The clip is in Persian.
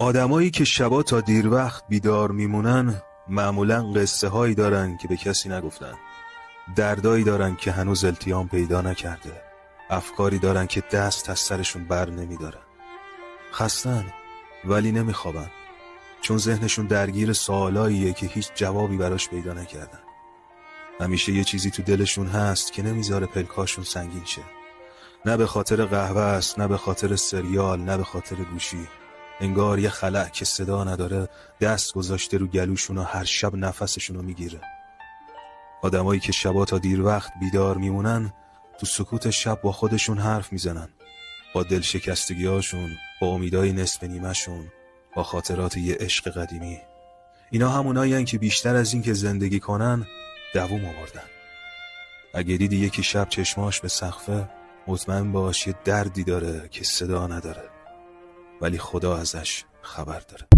آدمایی که شبا تا دیر وقت بیدار میمونن معمولاً قصه هایی دارن که به کسی نگفتن، دردایی دارن که هنوز التیام پیدا نکرده، افکاری دارن که دست از سرشون بر نمیدارن. خستن ولی نمیخوابن، چون ذهنشون درگیر سوالاییه که هیچ جوابی براش پیدا نکردن. همیشه یه چیزی تو دلشون هست که نمیذاره پلکاشون سنگین شه. نه به خاطر قهوه است، نه به خاطر سریال، نه به خاطر گوشی. انگار یه خلأ که صدا نداره دست گذاشته رو گلوشون و هر شب نفسشون رو میگیره. آدمایی که شبا تا دیر وقت بیدار میمونن تو سکوت شب با خودشون حرف میزنن، با دلشکستگیاشون، با امیدای نصف نیمه‌شون، با خاطرات یه عشق قدیمی. اینا همونایین که بیشتر از این که زندگی کنن دووم آوردن. اگه دیدی یکی شب چشماش به سقفه، مطمئن باش یه دردی داره که صدا نداره، ولی خدا ازش خبر داره.